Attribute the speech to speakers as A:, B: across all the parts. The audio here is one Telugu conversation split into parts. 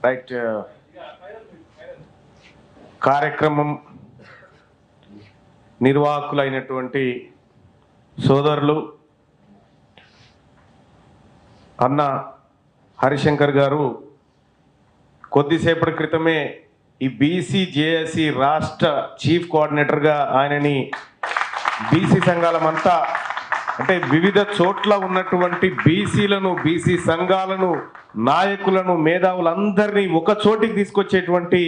A: రైట్. కార్యక్రమం నిర్వాహకులైనటువంటి సోదరులు అన్న హరిశంకర్ గారు కొద్దిసేపటి క్రితమే ఈ బీసీ జేఏసీ రాష్ట్ర చీఫ్ కోఆర్డినేటర్గా ఆయనని బీసీ సంఘాలమంతా అంటే వివిధ చోట్ల ఉన్నటువంటి బీసీలను, బీసీ సంఘాలను, నాయకులను, మేధావులందరినీ ఒక చోటికి తీసుకొచ్చేటువంటి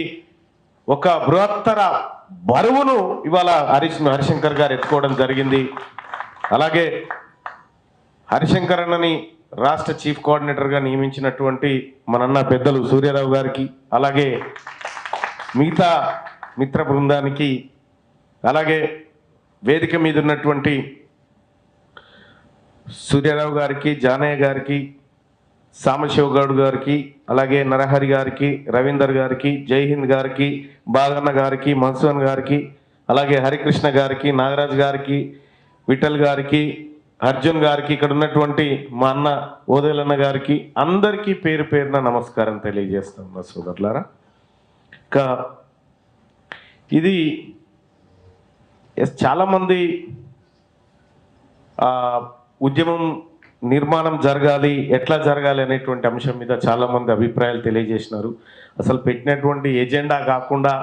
A: ఒక బృహత్తర బరువును ఇవాళ హరిశంకర్ గారు ఎత్తుకోవడం జరిగింది. అలాగే హరిశంకర్ అన్నని రాష్ట్ర చీఫ్ కోఆర్డినేటర్గా నియమించినటువంటి మనన్న పెద్దలు సూర్యారావు గారికి, అలాగే మిగతా మిత్ర బృందానికి, అలాగే వేదిక మీద ఉన్నటువంటి సూర్యారావు గారికి, జానయ్య గారికి, సామశివగౌడ్ గారికి, అలాగే నరహరి గారికి, రవీందర్ గారికి, జైహింద్ గారికి, బాగన్న గారికి, మన్సూన్ గారికి, అలాగే హరికృష్ణ గారికి, నాగరాజ్ గారికి, విఠల్ గారికి, అర్జున్ గారికి, ఇక్కడ ఉన్నటువంటి మా అన్న ఓదేలన్న గారికి అందరికీ పేరు పేరున నమస్కారం తెలియజేస్తాం మా సోదరులారా. ఇంకా ఇది చాలామంది ఉద్యమం నిర్మాణం జరగాలి, ఎట్లా జరగాలి అనేటువంటి అంశం మీద చాలామంది అభిప్రాయాలు తెలియజేసినారు. అసలు పెట్టినటువంటి ఎజెండా కాకుండా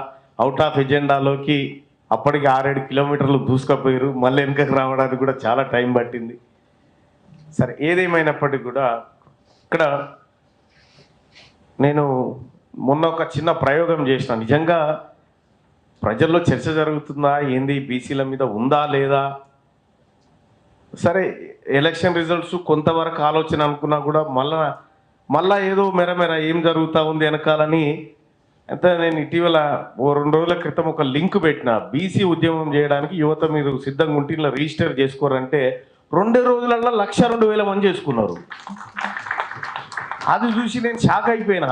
A: అవుట్ ఆఫ్ ఎజెండాలోకి అప్పటికి 6-7 కిలోమీటర్లు దూసుకుపోయారు. మళ్ళీ వెనుకకు రావడానికి కూడా చాలా టైం పట్టింది. సరే, ఏదేమైనప్పటికీ కూడా ఇక్కడ నేను మొన్న ఒక చిన్న ప్రయోగం చేసిన. నిజంగా ప్రజల్లో చర్చ జరుగుతుందా ఏంది, బీసీల మీద ఉందా లేదా? సరే, ఎలక్షన్ రిజల్ట్స్ కొంతవరకు ఆలోచన అనుకున్నా కూడా మళ్ళా ఏదో మెరమెర ఏం జరుగుతూ ఉంది వెనకాలని. అయితే నేను ఇటీవల 2 రోజుల క్రితం ఒక లింక్ పెట్టిన. బీసీ ఉద్యమం చేయడానికి యువత మీరు సిద్ధంగా ఉంటే ఇలా రిజిస్టర్ చేసుకోరంటే 2 రోజులలో 1,02,000 మంది చేసుకున్నారు. అది చూసి నేను షాక్ అయిపోయినా,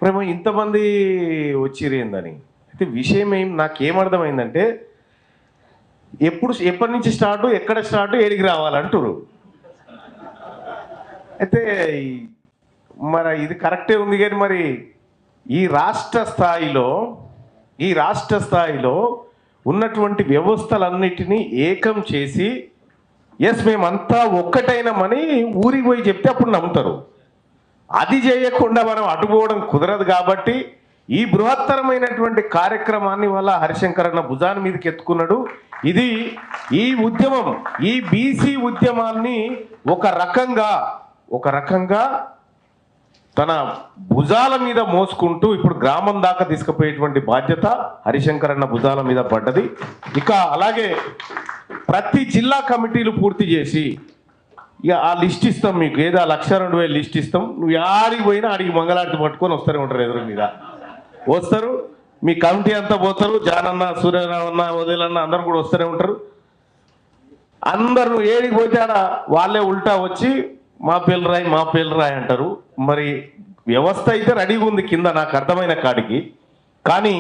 A: ప్రేమ ఇంతమంది వచ్చిరేందని. అయితే విషయం నాకేమర్థమైందంటే ఎప్పటి నుంచి స్టార్ట్, ఎక్కడ స్టార్ట్, ఏడికి రావాలంటారు. అయితే మరి ఇది కరెక్టే ఉంది, కానీ మరి ఈ రాష్ట్ర స్థాయిలో ఉన్నటువంటి వ్యవస్థలన్నిటినీ ఏకం చేసి ఎస్ మేమంతా ఒక్కటైనామని ఊరికి పోయి చెప్తే అప్పుడు నమ్ముతారు. అది చేయకుండా మనం అటుపోవడం కుదరదు. కాబట్టి ఈ బృహత్తరమైనటువంటి కార్యక్రమాన్ని వల్ల హరిశంకర్ అన్న భుజాన్ని మీదకి ఎత్తుకున్నాడు. ఇది ఈ ఉద్యమం, ఈ బీసీ ఉద్యమాన్ని ఒక రకంగా తన భుజాల మీద మోసుకుంటూ ఇప్పుడు గ్రామం దాకా తీసుకుపోయేటువంటి బాధ్యత హరిశంకర్ అన్న భుజాల మీద పడ్డది. ఇక అలాగే ప్రతి జిల్లా కమిటీలు పూర్తి చేసి ఇక ఆ లిస్ట్ ఇస్తాం మీకు, ఏదో 1,02,000 లిస్ట్ ఇస్తాం. నువ్వు ఆడికి పోయినా ఆడికి మంగళారతి పట్టుకొని వస్తూనే ఉంటారు, ఎదురు మీద వస్తారు. మీ కమిటీ అంతా పోతారు, జానన్న, సూర్యరావు అన్న, వదిలన్న అందరూ కూడా వస్తూనే ఉంటారు. అందరూ ఏడికి పోతే ఆడ వాళ్ళే ఉల్టా వచ్చి మా పేర్లు రాయి అంటారు. మరి వ్యవస్థ అయితే రెడీగా ఉంది కింద, నాకు అర్థమైన కాడికి. కానీ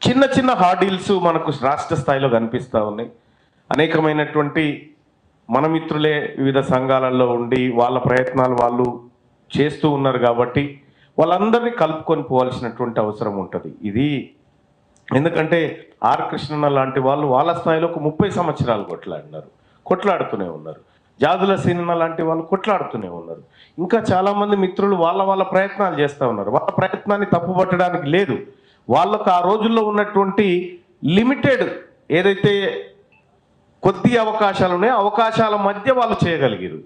A: చిన్న చిన్న హార్డిల్స్ మనకు రాష్ట్ర స్థాయిలో కనిపిస్తూ ఉన్నాయి. అనేకమైనటువంటి మన మిత్రులే వివిధ సంఘాలలో ఉండి వాళ్ళ ప్రయత్నాలు వాళ్ళు చేస్తూ ఉన్నారు. కాబట్టి వాళ్ళందరినీ కలుపుకొని పోవాల్సినటువంటి అవసరం ఉంటుంది. ఇది ఎందుకంటే ఆర్ కృష్ణన్న లాంటి వాళ్ళు వాళ్ళ స్థాయిలో ఒక 30 సంవత్సరాలు కొట్లాడుతూనే ఉన్నారు. జాదుల సీనన్న లాంటి వాళ్ళు కొట్లాడుతూనే ఉన్నారు. ఇంకా చాలామంది మిత్రులు వాళ్ళ ప్రయత్నాలు చేస్తూ ఉన్నారు. వాళ్ళ ప్రయత్నాన్ని తప్పుపట్టడానికి లేదు. వాళ్ళకు ఆ రోజుల్లో ఉన్నటువంటి లిమిటెడ్ ఏదైతే కొద్ది అవకాశాలు ఉన్నాయో అవకాశాల మధ్య వాళ్ళు చేయగలిగారు.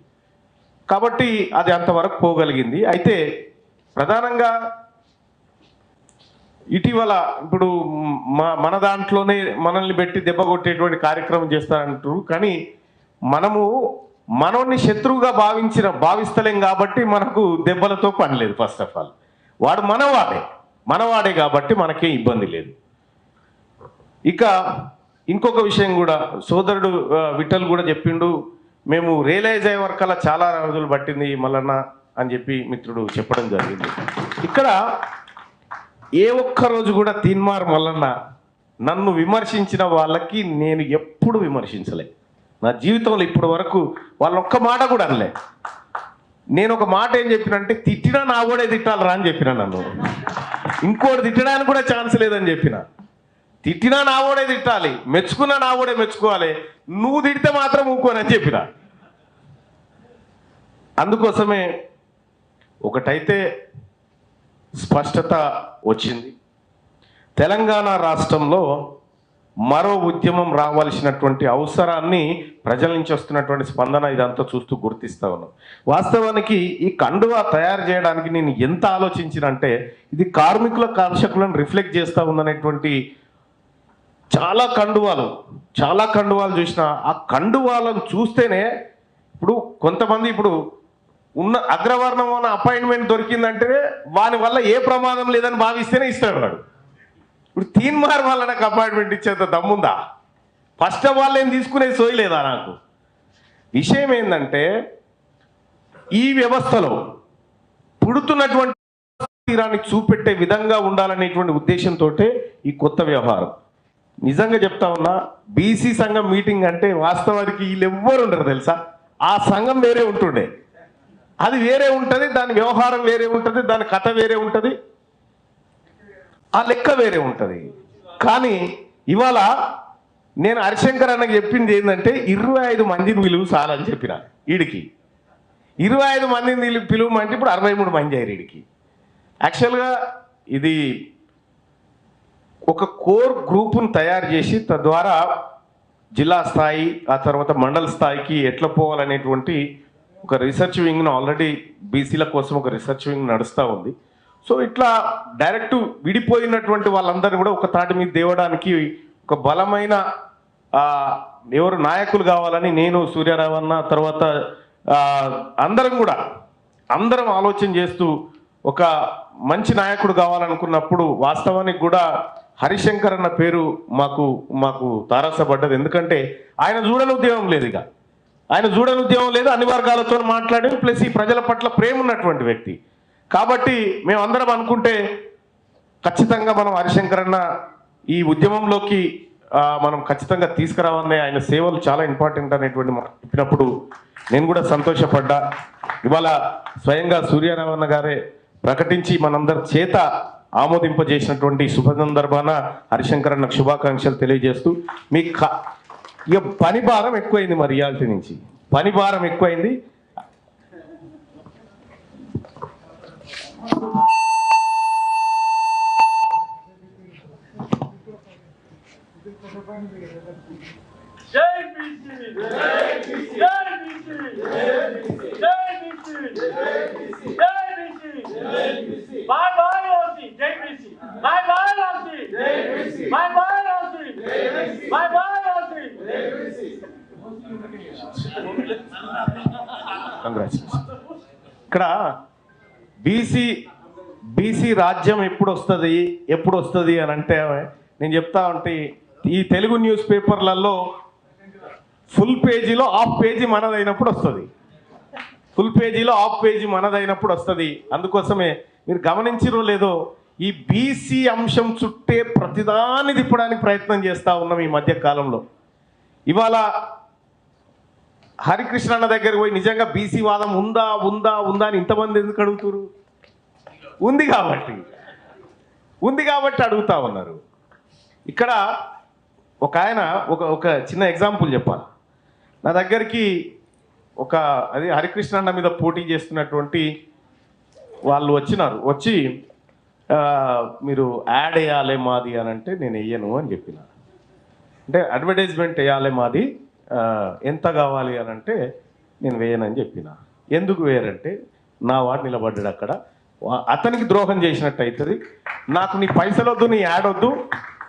A: కాబట్టి అది అంతవరకు పోగలిగింది. అయితే ప్రధానంగా ఇటీవల ఇప్పుడు మన దాంట్లోనే మనల్ని పెట్టి దెబ్బ కొట్టేటువంటి కార్యక్రమం చేస్తారంటారు. కానీ మనల్ని శత్రువుగా భావిస్తలేం కాబట్టి మనకు దెబ్బలతో పని లేదు. ఫస్ట్ ఆఫ్ ఆల్ వాడు మనవాడే కాబట్టి మనకేం ఇబ్బంది లేదు. ఇక ఇంకొక విషయం కూడా సోదరుడు విఠల్ కూడా చెప్పిండు, మేము రియలైజ్ అయ్యే వరకల్లా చాలా రోజులు పట్టింది మల్లన్న అని చెప్పి మిత్రుడు చెప్పడం జరిగింది. ఇక్కడ ఏ ఒక్క రోజు కూడా తీన్మార్ మల్లన్న నన్ను విమర్శించిన వాళ్ళకి నేను ఎప్పుడు విమర్శించలే. నా జీవితంలో ఇప్పటి వరకు వాళ్ళు ఒక్క మాట కూడా అనలే. నేను ఒక మాట ఏం చెప్పినంటే తిట్టినా నా కూడా తిట్టాలరా అని చెప్పిన. నన్ను ఇంకోటి తిట్టడానికి కూడా ఛాన్స్ లేదని చెప్పిన. తిట్టినా నా కూడా తిట్టాలి, మెచ్చుకున్నా నా కూడా మెచ్చుకోవాలి, నువ్వు తిడితే మాత్రం ఊకోనని చెప్పిన. అందుకోసమే ఒకటైతే స్పష్టత వచ్చింది. తెలంగాణ రాష్ట్రంలో మరో ఉద్యమం రావాల్సినటువంటి అవసరాన్ని ప్రజల నుంచి వస్తున్నటువంటి స్పందన ఇదంతా చూస్తూ గుర్తిస్తా ఉన్నాం. వాస్తవానికి ఈ కండువా తయారు చేయడానికి నేను ఎంత ఆలోచించినంటే ఇది కార్మికుల కర్షకులను రిఫ్లెక్ట్ చేస్తూ ఉందనేటువంటి చాలా కండువాలు చూసిన ఆ కండువాలను చూస్తేనే ఇప్పుడు కొంతమంది ఇప్పుడు ఉన్న అగ్రవర్ణం అన్న అపాయింట్మెంట్ దొరికిందంటే వాని వల్ల ఏ ప్రమాదం లేదని భావిస్తేనే ఇస్తాడు వాడు. ఇప్పుడు తీన్మార్ వల్ల నాకు అపాయింట్మెంట్ ఇచ్చేంత దమ్ముందా? ఫస్ట్ ఆఫ్ ఆల్ ఏం తీసుకునే సోయలేదా? నాకు విషయం ఏంటంటే ఈ వ్యవస్థలో పుడుతున్నటువంటి తీరాన్ని చూపెట్టే విధంగా ఉండాలనేటువంటి ఉద్దేశంతో ఈ కొత్త వ్యవహారం. నిజంగా చెప్తా ఉన్నా, బీసీ సంఘం మీటింగ్ అంటే వాస్తవానికి వీళ్ళు ఎవ్వరు ఉండరు తెలుసా. ఆ సంఘం వేరే ఉంటుండే, అది వేరే ఉంటుంది, దాని వ్యవహారం వేరే ఉంటుంది, దాని కథ వేరే ఉంటుంది, ఆ లెక్క వేరే ఉంటుంది. కానీ ఇవాళ నేను హరిశంకర్ అన్నకి చెప్పింది ఏంటంటే 25 మందిని పిలువు చాలని చెప్పిన. వీడికి 25 మందిని పిలువమంటే ఇప్పుడు 63 మంది అయ్యారు వీడికి. యాక్చువల్గా ఇది ఒక కోర్ గ్రూపును తయారు చేసి తద్వారా జిల్లా స్థాయి ఆ తర్వాత మండల స్థాయికి ఎట్లా పోవాలనేటువంటి ఒక రీసెర్చ్ వింగ్ను ఆల్రెడీ బీసీల కోసం ఒక రీసెర్చ్ వింగ్ నడుస్తూ ఉంది. సో ఇట్లా డైరెక్ట్ విడిపోయినటువంటి వాళ్ళందరినీ కూడా ఒక తాటి మీద తేవడానికి ఒక బలమైన ఎవరు నాయకులు కావాలని నేను సూర్యారావు అన్న తర్వాత అందరం ఆలోచన చేస్తూ ఒక మంచి నాయకుడు కావాలనుకున్నప్పుడు వాస్తవానికి కూడా హరిశంకర్ అన్న పేరు మాకు తారసపడ్డది. ఎందుకంటే ఆయన చూడని ఉద్యమం లేదు, అన్ని వర్గాలతో మాట్లాడి ప్లస్ ఈ ప్రజల పట్ల ప్రేమ ఉన్నటువంటి వ్యక్తి. కాబట్టి మేమందరం అనుకుంటే ఖచ్చితంగా మనం హరిశంకర్ అన్న ఈ ఉద్యమంలోకి మనం ఖచ్చితంగా తీసుకురావాలనే ఆయన సేవలు చాలా ఇంపార్టెంట్ అనేటువంటి చెప్పినప్పుడు నేను కూడా సంతోషపడ్డా. ఇవాళ స్వయంగా సూర్యారావు అన్న గారే ప్రకటించి మనందరి చేత ఆమోదింపజేసినటువంటి శుభ సందర్భాన హరిశంకర్ అన్నకు శుభాకాంక్షలు తెలియజేస్తూ ఇక పని భారం ఎక్కువైంది, మరి రియాలిటీ నుంచి పని భారం ఎక్కువైంది. ఇక్కడ బీసీ రాజ్యం ఎప్పుడు వస్తుంది అని అంటే నేను చెప్తా ఉంటే ఈ తెలుగు న్యూస్ పేపర్లలో ఫుల్ పేజీలో హాఫ్ పేజీ మనదైనప్పుడు వస్తుంది. అందుకోసమే మీరు గమనించిరో లేదో ఈ బీసీ అంశం చుట్టే ప్రతిదాన్ని తిప్పడానికి ప్రయత్నం చేస్తూ ఉన్నాం ఈ మధ్య కాలంలో. ఇవాళ హరికృష్ణ అన్న దగ్గరికి పోయి నిజంగా బీసీ వాదం ఉందా అని ఇంతమంది ఎందుకు అడుగుతారు? ఉంది కాబట్టి అడుగుతా ఉన్నారు. ఇక్కడ ఒక ఆయన ఒక చిన్న ఎగ్జాంపుల్ చెప్పాలి. నా దగ్గరికి అది హరికృష్ణ అన్న మీద పోటీ చేస్తున్నటువంటి వాళ్ళు వచ్చి మీరు యాడ్ వేయాలి మాది అని అంటే నేను వేయను అని చెప్పిన. అంటే అడ్వర్టైజ్మెంట్ వేయాలి మాది, ఎంత కావాలి అని అంటే నేను వేయనని చెప్పిన. ఎందుకు వేయరంటే నా వాడు నిలబడ్డాడు అక్కడ, అతనికి ద్రోహం చేసినట్టు అవుతుంది, నాకు నీ పైసలు వద్దు, నీ యాడ్ వద్దు,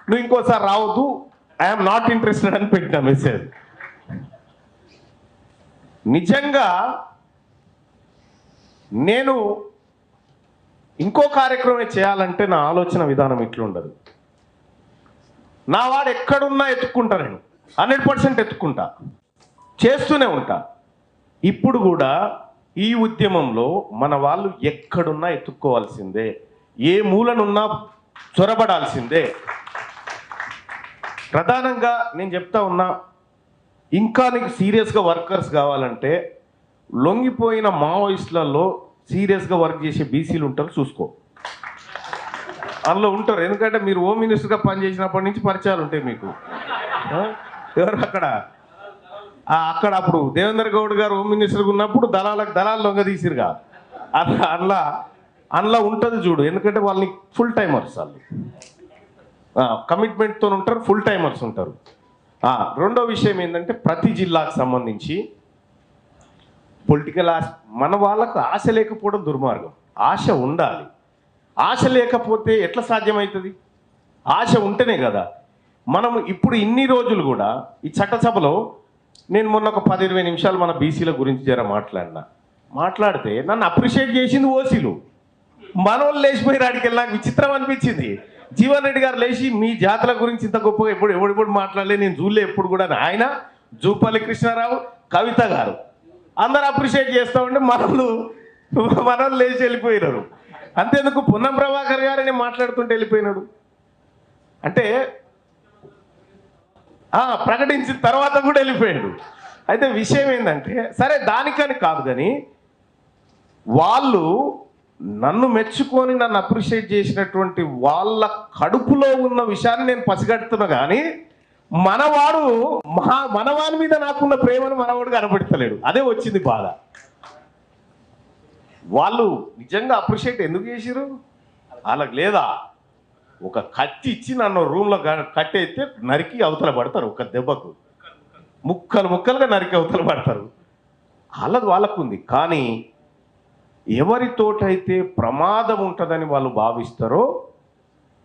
A: నువ్వు ఇంకోసారి రావద్దు, ఐఎమ్ నాట్ ఇంట్రెస్టెడ్ అని పెట్టిన మెసేజ్. నిజంగా నేను ఇంకో కార్యక్రమం చేయాలంటే నా ఆలోచన విధానం ఇట్లుండదు. నా వాడు ఎక్కడున్నా ఎత్తుక్కుంటా, నేను 100% ఎత్తుక్కుంటా, చేస్తూనే ఉంటా. ఇప్పుడు కూడా ఈ ఉద్యమంలో మన వాళ్ళు ఎక్కడున్నా ఎత్తుక్కోవాల్సిందే, ఏ మూలనున్నా చొరబడాల్సిందే. ప్రధానంగా నేను చెప్తా ఉన్నా, ఇంకా నీకు సీరియస్గా వర్కర్స్ కావాలంటే లొంగిపోయిన మావోయిస్టులలో సీరియస్గా వర్క్ చేసే బీసీలు ఉంటారు, చూసుకో. అందులో ఉంటారు, ఎందుకంటే మీరు హోమ్ మినిస్టర్గా పనిచేసినప్పటి నుంచి పరిచయాలు ఉంటాయి మీకు. ఎవరు అక్కడ అప్పుడు దేవేందర్ గౌడ్ గారు హోమ్ మినిస్టర్గా ఉన్నప్పుడు దళాలు లొంగ తీసిరుగా, అందులో ఉంటుంది చూడు. ఎందుకంటే వాళ్ళని ఫుల్ టైమర్స్, వాళ్ళు కమిట్మెంట్తో ఉంటారు, ఫుల్ టైమర్స్ ఉంటారు. రెండో విషయం ఏంటంటే ప్రతి జిల్లాకు సంబంధించి పొలిటికల్ ఆశ, మన వాళ్ళకు ఆశ లేకపోవడం దుర్మార్గం. ఆశ ఉండాలి. ఆశ లేకపోతే ఎట్లా సాధ్యమవుతుంది? ఆశ ఉంటేనే కదా. మనం ఇప్పుడు ఇన్ని రోజులు కూడా ఈ చట్టసభలో నేను మొన్న ఒక 10-20 నిమిషాలు మన బీసీల గురించి మాట్లాడితే నన్ను అప్రిషియేట్ చేసింది ఓసీలు. మనోళ్ళు లేచిపోయి రాడికి నాకు విచిత్రం అనిపించింది. జీవన్ రెడ్డి గారు లేచి మీ జాతుల గురించి ఇంత గొప్పగా ఎప్పుడు మాట్లాడలే, నేను చూడలే ఎప్పుడు కూడా. ఆయన, జూపల్లి కృష్ణారావు, కవిత గారు అందరు అప్రిషియేట్ చేస్తూ ఉంటే మనోళ్ళు లేచి వెళ్ళిపోయినారు. అంతేందుకు పొన్నం ప్రభాకర్ గారని మాట్లాడుతుంటే వెళ్ళిపోయినాడు. అంటే ప్రకటించిన తర్వాత కూడా వెళ్ళిపోయాడు. అయితే విషయం ఏంటంటే, సరే దానికని కాదు కానీ వాళ్ళు నన్ను మెచ్చుకొని నన్ను అప్రిషియేట్ చేసినటువంటి వాళ్ళ కడుపులో ఉన్న విషయాన్ని నేను పసిగడుతున్నా. కానీ మనవాని మీద నాకున్న ప్రేమను మనవాడు కనబడతలేడు. అదే వచ్చింది బాధ. వాళ్ళు నిజంగా అప్రిషియేట్ ఎందుకు చేసిరు? వాళ్ళకి లేదా ఒక కత్తి ఇచ్చి నన్ను రూమ్లో కట్టేస్తే నరికి అవతల పడతారు, ఒక దెబ్బకు ముక్కలుగా నరికి అవతల పడతారు. వాళ్ళకు ఉంది. కానీ ఎవరితోటైతే ప్రమాదం ఉంటుందని వాళ్ళు భావిస్తారో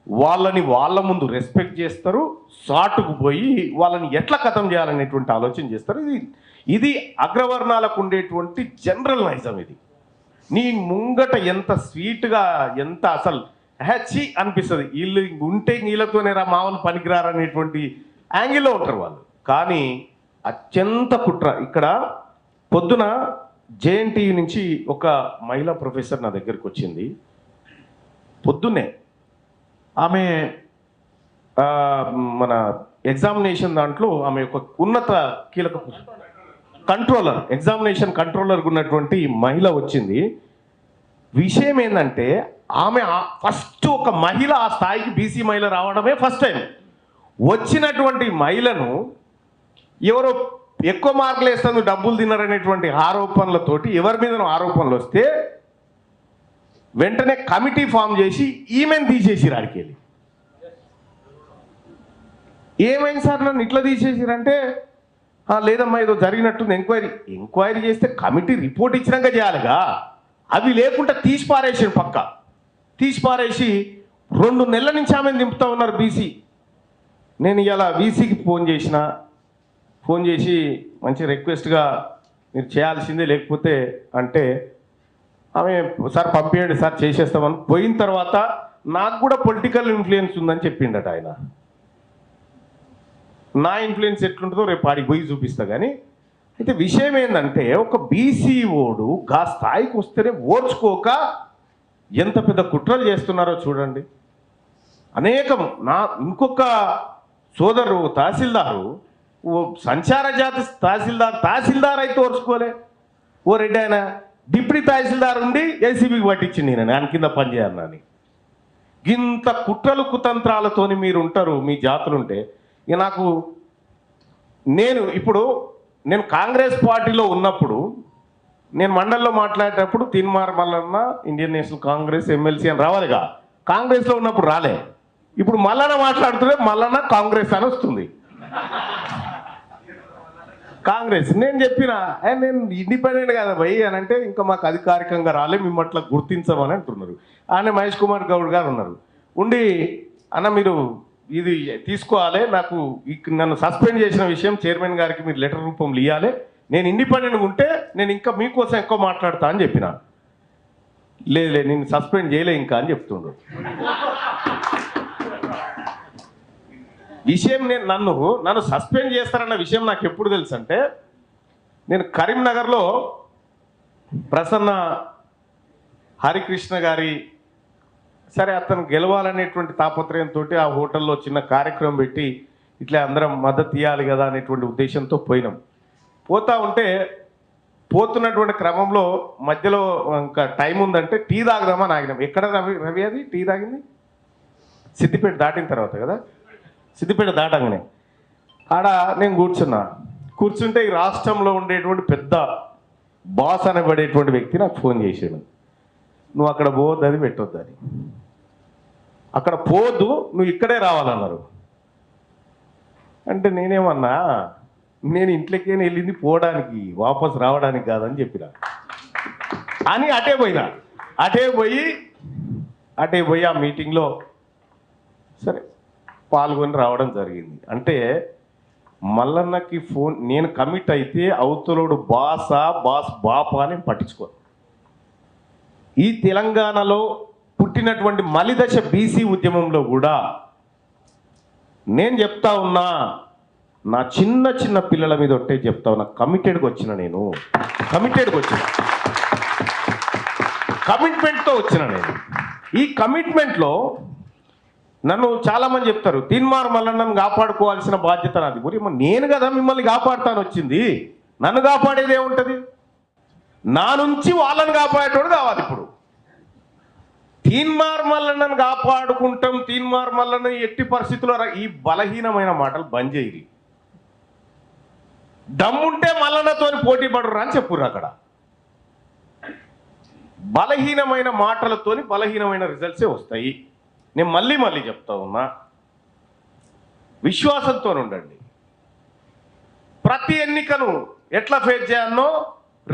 A: వాళ్ళని వాళ్ళ ముందు రెస్పెక్ట్ చేస్తారు, సాటుకు పోయి వాళ్ళని ఎట్లా ఖతం చేయాలనేటువంటి ఆలోచన చేస్తారు. ఇది అగ్రవర్ణాలకు ఉండేటువంటి జనరల్ నైజం. ఇది నీ ముంగట ఎంత స్వీట్గా, ఎంత అసలు హ్యాచీ అనిపిస్తుంది. వీళ్ళు ఉంటే నీళ్ళతోనే మామూలు పనికిరారనేటువంటి యాంగిల్లో ఉంటారు వాళ్ళు. కానీ అత్యంత కుట్ర. ఇక్కడ పొద్దున జేఎన్టీయూ నుంచి ఒక మహిళా ప్రొఫెసర్ నా దగ్గరికి వచ్చింది. పొద్దున్నే ఆమె మన ఎగ్జామినేషన్ దాంట్లో ఆమె ఒక ఉన్నత కీలక కంట్రోలర్, ఎగ్జామినేషన్ కంట్రోలర్గా ఉన్నటువంటి మహిళ వచ్చింది. విషయం ఏంటంటే ఆమె ఫస్ట్ ఒక మహిళ ఆ స్థాయికి, బీసీ మహిళ రావడమే ఫస్ట్ టైం. వచ్చినటువంటి మహిళను ఎవరో ఎక్కువ మార్కులు వేస్తాను, డబ్బులు తిన్నారనేటువంటి ఆరోపణలతోటి ఎవరి మీద ఆరోపణలు వస్తే వెంటనే కమిటీ ఫామ్ చేసి ఈమెను తీసేసిరు. ఆడికి వెళ్ళి ఏమైంది సార్ నన్ను ఇట్లా తీసేసిరంటే, లేదమ్మా ఏదో జరిగినట్టుంది, ఎంక్వైరీ చేస్తే కమిటీ రిపోర్ట్ ఇచ్చినాక చేయాలిగా. అవి లేకుండా తీసి పారేసి 2 నెలల నుంచి ఆమెను దింపుతా ఉన్నారు బీసీ. నేను ఇలా బీసీకి ఫోన్ చేసి మంచి రిక్వెస్ట్గా మీరు చేయాల్సిందే, లేకపోతే అంటే ఆమె సార్ పంపించండి సార్ చేసేస్తామని. పోయిన తర్వాత నాకు కూడా పొలిటికల్ ఇన్ఫ్లుయెన్స్ ఉందని చెప్పిండట ఆయన. నా ఇన్ఫ్లుయెన్స్ ఎట్లుంటుందో రేపు ఆడికి పోయి చూపిస్తా. కానీ అయితే విషయం ఏంటంటే ఒక బీసీ ఓడు గా స్థాయికి వస్తేనే ఓర్చుకోక ఎంత పెద్ద కుట్రలు చేస్తున్నారో చూడండి. అనేకం ఇంకొక సోదరు తహసీల్దారు, ఓ సంచార జాతి తహసీల్దార్ అయితే ఓర్చుకోలే. ఓ రెడ్డి ఆయన డిప్యూటీ తహసీల్దార్ ఉండి ఏసీబీకి పట్టించింది నేను ఆయన కింద పనిచేయాలని. ఇంత కుట్రలు కుతంత్రాలతోని మీరు ఉంటారు, మీ జాతులుంటే. ఇక నేను కాంగ్రెస్ పార్టీలో ఉన్నప్పుడు, నేను మండలిలో మాట్లాడేటప్పుడు Teenmar Mallanna Indian National Congress MLC అని రావాలిగా. కాంగ్రెస్లో ఉన్నప్పుడు రాలే. ఇప్పుడు మల్లన్న మాట్లాడుతుంటే మల్లన్న కాంగ్రెస్ అని వస్తుంది. కాంగ్రెస్ నేను చెప్పిన నేను ఇండిపెండెంట్ కదా భయ్ అని అంటే, ఇంకా మాకు అధికారికంగా రాలే, మేము అట్లా గుర్తించమని అంటున్నారు. ఆయన మహేష్ కుమార్ గౌడ్ గారు ఉన్నారు ఉండి, అన్న మీరు ఇది తీసుకోవాలి, నన్ను సస్పెండ్ చేసిన విషయం చైర్మన్ గారికి మీరు లెటర్ రూపంలో ఇవ్వాలి, నేను ఇండిపెండెంట్గా ఉంటే నేను ఇంకా మీకోసం ఎక్కువ మాట్లాడతా అని చెప్పిన. లేదు నేను సస్పెండ్ చేయలే ఇంకా అని చెప్తుండ్రు. విషయం నన్ను సస్పెండ్ చేస్తారన్న విషయం నాకు ఎప్పుడు తెలుసు అంటే, నేను కరీంనగర్లో ప్రసన్న హరికృష్ణ గారి, సరే అతను గెలవాలనేటువంటి తాపత్రయంతో ఆ హోటల్లో చిన్న కార్యక్రమం పెట్టి ఇట్లా అందరం మద్దతు ఇవ్వాలి కదా అనేటువంటి ఉద్దేశంతో పోయినాం. పోతా ఉంటే పోతున్నటువంటి క్రమంలో మధ్యలో ఇంకా టైం ఉందంటే టీ తాగుదామని ఆగినాం. ఎక్కడ రవి రవి అది టీ తాగింది? సిద్దిపేట దాటిన తర్వాత కదా, సిద్దిపేట దాటంగానే ఆడ నేను కూర్చుంటే ఈ రాష్ట్రంలో ఉండేటువంటి పెద్ద బాస్ అనబడేటువంటి వ్యక్తి నాకు ఫోన్ చేశాడు. నువ్వు అక్కడ పోవద్దు, అది పెట్టొద్దు అని, అక్కడ పోవద్దు, నువ్వు ఇక్కడే రావాలన్నారు. అంటే నేనేమన్నా, నేను ఇంట్లోకి వెళ్ళింది పోవడానికి, వాపస్ రావడానికి కాదని చెప్పిన అని అటే పోయి ఆ మీటింగ్లో సరే పాల్గొని రావడం జరిగింది. అంటే మల్లన్నకి ఫోన్ నేను కమిట్ అయితే అవతలోడు బాస్ బాపా అని పట్టించుకో. ఈ తెలంగాణలో పుట్టినటువంటి మలిదశ బీసీ ఉద్యమంలో కూడా నేను చెప్తా ఉన్నా, నా చిన్న పిల్లల మీద ఒట్టే చెప్తా ఉన్నా, కమిటెడ్గా వచ్చిన, నేను కమిట్మెంట్తో వచ్చిన. నేను ఈ కమిట్మెంట్లో నన్ను చాలామంది చెప్తారు, తీన్మార్ మల్లన్నను కాపాడుకోవాల్సిన బాధ్యత నాది. నేను కదా మిమ్మల్ని కాపాడుతాను వచ్చింది, నన్ను కాపాడేది ఏముంటుంది? నా నుంచి వాళ్ళని కాపాడేటోడు కావాలి. ఇప్పుడు తీన్మార్ మల్లన్నను కాపాడుకుంటాం, తీన్మార్ మల్లన్న ఎట్టి పరిస్థితుల్లో, ఈ బలహీనమైన మాటలు బంద్ చేయి. దమ్ముంటే మల్లన్నతో పోటీ పడరు అని చెప్పుర్రు. అక్కడ బలహీనమైన మాటలతోని బలహీనమైన రిజల్ట్సే వస్తాయి. నేను మళ్ళీ చెప్తా ఉన్నా, విశ్వాసంతో ఉండండి. ప్రతి ఎన్నికను ఎట్లా ఫేస్ చేయాలనో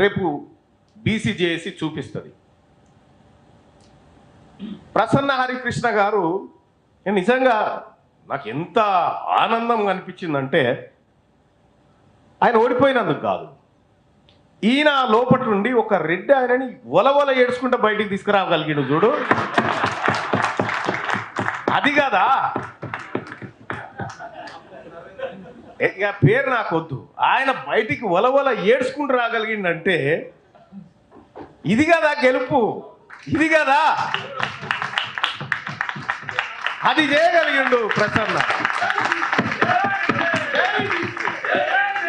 A: రేపు బీసీజేఏసీ చూపిస్తుంది. ప్రసన్న హరికృష్ణ గారు, నేను నిజంగా నాకు ఎంత ఆనందంగా అనిపించిందంటే, ఆయన ఓడిపోయినందుకు కాదు, ఈయన లోపటి నుండి ఒక రెడ్డి ఆయనని వలవల ఏడ్చుకుంటూ బయటికి తీసుకురాగలిగాడు చూడు, అది కదా. ఇక పేరు నాకు వద్దు, ఆయన బయటికి వలవల ఏడ్చుకుంటూ రాగలిగిందంటే ఇది కదా గెలుపు, ఇది కదా, అది చేయగలిగిండు ప్రసన్న.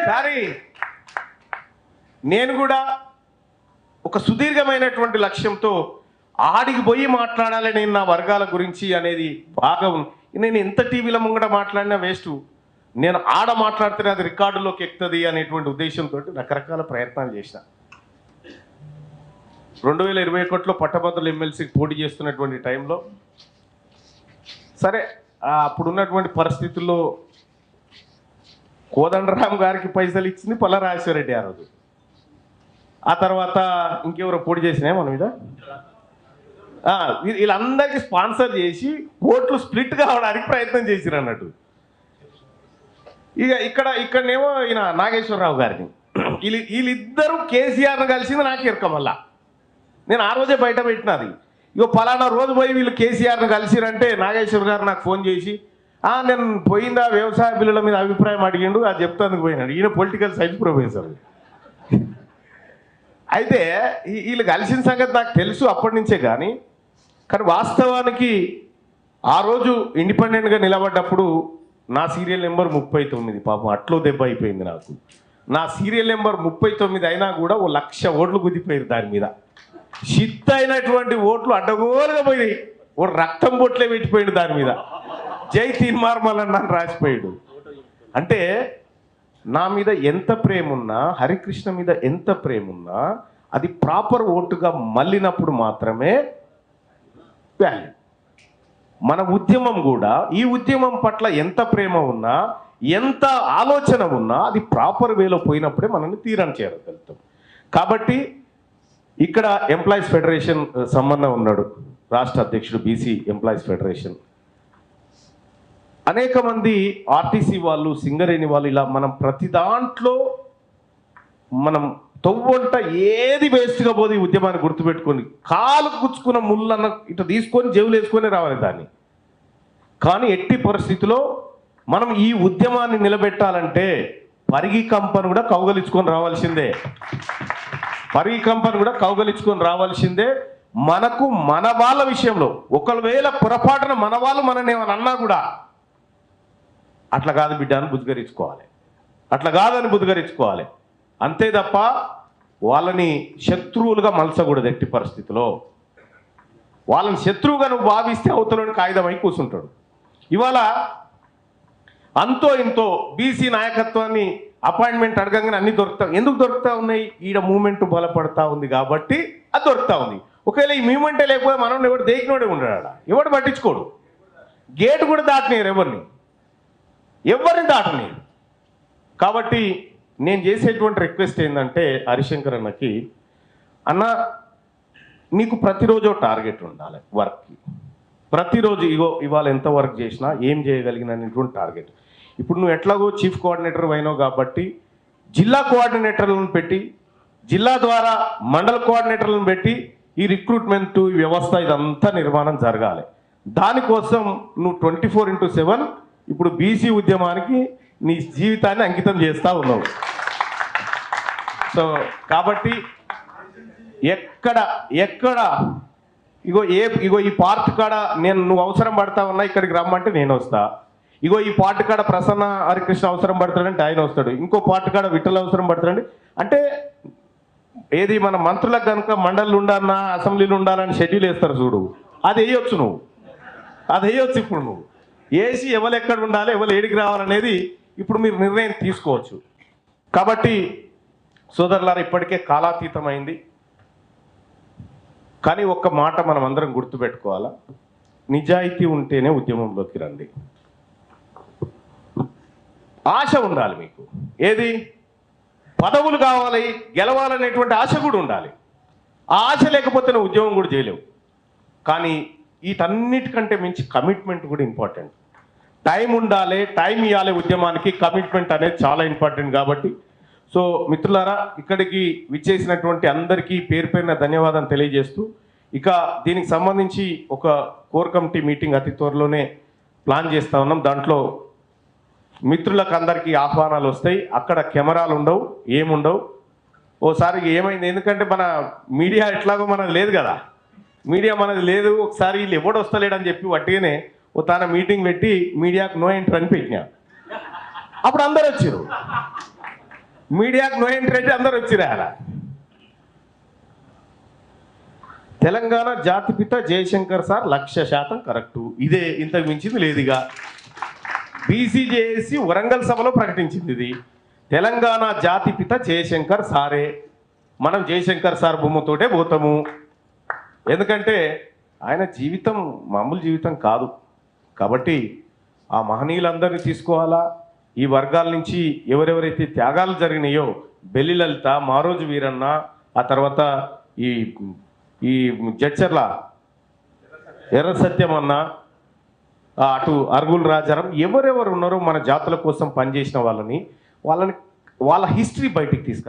A: కానీ నేను కూడా ఒక సుదీర్ఘమైనటువంటి లక్ష్యంతో ఆడికి పోయి మాట్లాడాలి నేను నా వర్గాల గురించి అనేది బాగా ఉంది. నేను ఎంత టీవీల ముంగట మాట్లాడినా వేస్ట్, నేను ఆడ మాట్లాడితేనే అది రికార్డులోకి ఎక్కుతుంది అనేటువంటి ఉద్దేశంతో రకరకాల ప్రయత్నాలు చేసిన. 2021లో పట్టభద్రుల ఎమ్మెల్సీకి పోటీ చేస్తున్నటువంటి టైంలో సరే అప్పుడున్నటువంటి పరిస్థితుల్లో కోదండరామ్ గారికి పైసలు ఇచ్చింది పల్లరాజేశ్వరరెడ్డి ఆ రోజు. ఆ తర్వాత ఇంకెవరో పోటీ చేసినా మన మీద, వీళ్ళందరికీ స్పాన్సర్ చేసి ఓట్లు స్ప్లిట్ కావడానికి ప్రయత్నం చేసిరు అన్నట్టు. ఇక ఇక్కడనేమో ఈయన నాగేశ్వరరావు గారిని, వీళ్ళిద్దరూ కేసీఆర్ను కలిసింది నాకు ఇరక. మళ్ళా నేను ఆ రోజే బయట పెట్టినది, ఇగో పలానా రోజు పోయి వీళ్ళు కేసీఆర్ను కలిసిరంటే నాగేశ్వర గారు నాకు ఫోన్ చేసి, నేను పోయిందా వ్యవసాయ బిల్లుల మీద అభిప్రాయం అడిగిండు, అది చెప్తానికి పోయినాడు. ఈయన పొలిటికల్ సైన్స్ ప్రొఫెసర్. అయితే వీళ్ళు కలిసిన సంగతి నాకు తెలుసు అప్పటి నుంచే. కానీ వాస్తవానికి ఆ రోజు ఇండిపెండెంట్గా నిలబడ్డప్పుడు నా సీరియల్ నెంబర్ 39, పాపం అట్లో దెబ్బ అయిపోయింది నాకు. నా సీరియల్ నెంబర్ 39 అయినా కూడా 1,00,000 ఓట్లు గుద్దిపోయారు దాని మీద. షిత్ అయినటువంటి ఓట్లు అడ్డగోలుగా పోయినాయి, ఓ రక్తం బొట్లే పెట్టిపోయాడు దాని మీద, జై తీన్మార్ మల్లన్న అని రాసిపోయాడు. అంటే నా మీద ఎంత ప్రేమ ఉన్నా, హరికృష్ణ మీద ఎంత ప్రేమ ఉన్నా, అది ప్రాపర్ ఓటుగా మళ్ళినప్పుడు మాత్రమే వాల్యూ. మన ఉద్యమం కూడా, ఈ ఉద్యమం పట్ల ఎంత ప్రేమ ఉన్నా, ఎంత ఆలోచన ఉన్నా, అది ప్రాపర్ వేలో పోయినప్పుడే మనల్ని తీరని చేరగలుగుతాం. కాబట్టి ఇక్కడ ఎంప్లాయీస్ ఫెడరేషన్ సంబంధం ఉన్నాడు, రాష్ట్ర అధ్యక్షుడు బీసీ ఎంప్లాయీస్ ఫెడరేషన్, అనేక మంది ఆర్టీసీ వాళ్ళు, సింగరేణి వాళ్ళు, ఇలా మనం ప్రతి దాంట్లో మనం తొవ్వంట ఏది వేస్ట్గా పోదు. ఈ ఉద్యమాన్ని గుర్తుపెట్టుకొని కాలు గుచ్చుకున్న ముళ్ళన్న ఇట్లా తీసుకొని జేబులు వేసుకొని రావాలి దాన్ని. కానీ ఎట్టి పరిస్థితిలో మనం ఈ ఉద్యమాన్ని నిలబెట్టాలంటే పరిగి కంపను కూడా కౌగలించుకొని రావాల్సిందే, మనకు మన వాళ్ళ విషయంలో ఒకవేళ పొరపాటున మన వాళ్ళు మనని ఏమని అన్నా కూడా అట్లా కాదు బిడ్డ అని బుద్ధిగరించుకోవాలి, అంతే తప్ప వాళ్ళని శత్రువులుగా మలచకూడదు ఎట్టి పరిస్థితిలో. వాళ్ళని శత్రువుగా నువ్వు భావిస్తే అవతలని కాగితమై కూర్చుంటాడు. ఇవాళ అంతో ఇంతో బీసీ నాయకత్వాన్ని అపాయింట్మెంట్ అడగంగానే అన్ని దొరుకుతా. ఎందుకు దొరుకుతా ఉన్నాయి? ఈడ మూమెంట్ బలపడతా ఉంది కాబట్టి అది దొరుకుతా ఉంది. ఒకవేళ ఈ మూమెంటే లేకపోతే మనం ఎవడు దేకినోడే ఉండడా, ఎవడు పట్టించుకోడు. గేటు కూడా దాటనేరు, ఎవరిని దాటనేరు. కాబట్టి నేను చేసేటువంటి రిక్వెస్ట్ ఏంటంటే హరిశంకర్ అన్నకి, అన్న నీకు ప్రతిరోజు టార్గెట్ ఉండాలి వర్క్కి. ప్రతిరోజు ఇవాళ ఎంత వర్క్ చేసినా ఏం చేయగలిగినటువంటి టార్గెట్. ఇప్పుడు నువ్వు ఎట్లాగో చీఫ్ కోఆర్డినేటర్ అయినావు కాబట్టి జిల్లా కోఆర్డినేటర్లను పెట్టి, జిల్లా ద్వారా మండల కోఆర్డినేటర్లను పెట్టి ఈ రిక్రూట్మెంట్ వ్యవస్థ ఇదంతా నిర్మాణం జరగాలి. దానికోసం నువ్వు 24/7 ఇప్పుడు బీసీ ఉద్యమానికి నీ జీవితాన్ని అంకితం చేస్తూ ఉన్నావు. సో కాబట్టి ఎక్కడ ఇగో ఈ పార్ట్ కాడ నువ్వు అవసరం పడతా ఉన్నా, ఇక్కడికి రమ్మంటే నేను వస్తా. ఇగో ఈ పార్ట్ కాడ ప్రసన్న హరికృష్ణ అవసరం పడతాడంటే ఆయన వస్తాడు. ఇంకో పార్ట్ కాడ విఠల్ అవసరం పడతాడండి. అంటే ఏది మన మంత్రులకు కనుక మండలిలు ఉండాలన్నా అసెంబ్లీలు ఉండాలని షెడ్యూల్ వేస్తారు చూడు, అది వేయొచ్చు. అది వేయొచ్చు. ఇప్పుడు నువ్వు వేసి ఎవరు ఎక్కడ ఉండాలి, ఎవరు ఏడికి రావాలనేది ఇప్పుడు మీరు నిర్ణయం తీసుకోవచ్చు. కాబట్టి సోదరులారా, ఇప్పటికే కాలాతీతమైంది. కానీ ఒక్క మాట మనం అందరం గుర్తుపెట్టుకోవాలా, నిజాయితీ ఉంటేనే ఉద్యమంలోకి రండి. ఆశ ఉండాలి మీకు. ఏది పదవులు కావాలి, గెలవాలనేటువంటి ఆశ కూడా ఉండాలి. ఆ ఆశ లేకపోతే నువ్వు ఉద్యమం కూడా చేయలేవు. కానీ వీటన్నిటికంటే మించి కమిట్మెంట్ కూడా ఇంపార్టెంట్. టైం ఉండాలి, టైం ఇవ్వాలి ఉద్యమానికి. కమిట్మెంట్ అనేది చాలా ఇంపార్టెంట్. కాబట్టి సో మిత్రులారా, ఇక్కడికి విచ్చేసినటువంటి అందరికీ పేరు పేరున ధన్యవాదాలు తెలియజేస్తూ, ఇక దీనికి సంబంధించి ఒక కోర్ కమిటీ మీటింగ్ అతి త్వరలోనే ప్లాన్ చేస్తూ ఉన్నాం. దాంట్లో మిత్రులకు అందరికీ ఆహ్వానాలు వస్తాయి. అక్కడ కెమెరాలు ఉండవు, ఏముండవు. ఓసారి ఏమైంది, ఎందుకంటే మన మీడియా ఎట్లాగో మనది లేదు కదా, మీడియా మనది లేదు. ఒకసారి వీళ్ళు ఎవడు వస్తలేడని చెప్పి వట్టిగానే ఓ తన మీటింగ్ పెట్టి మీడియాకు నో ఎంట్రీ అని పెట్టినా. అప్పుడు అందరు వచ్చారు, మీడియాకు నో ఎంట్రీ అంటే అందరు వచ్చిరా. అలా తెలంగాణ జాతిపిత జయశంకర్ సార్ 100% కరెక్టు. ఇదే, ఇంతకు మించింది లేదుగా. బీసీజేఏసీ వరంగల్ సభలో ప్రకటించింది ఇది. తెలంగాణ జాతిపిత జయశంకర్ సారే. మనం జయశంకర్ సార్ బొమ్మతోటే పోతాము. ఎందుకంటే ఆయన జీవితం మామూలు జీవితం కాదు. కాబట్టి ఆ మహనీయులందరినీ తీసుకోవాలా. ఈ వర్గాల నుంచి ఎవరెవరైతే త్యాగాలు జరిగినాయో, బెల్లి లలిత, మారోజు వీరన్న, ఆ తర్వాత ఈ జడ్చర్ల ఎర్ర సత్యం అన్న, అటు అరుగుల రాజారాం, ఎవరెవరు ఉన్నారో మన జాతుల కోసం పనిచేసిన వాళ్ళని వాళ్ళ హిస్టరీ బయటికి తీసుకురా.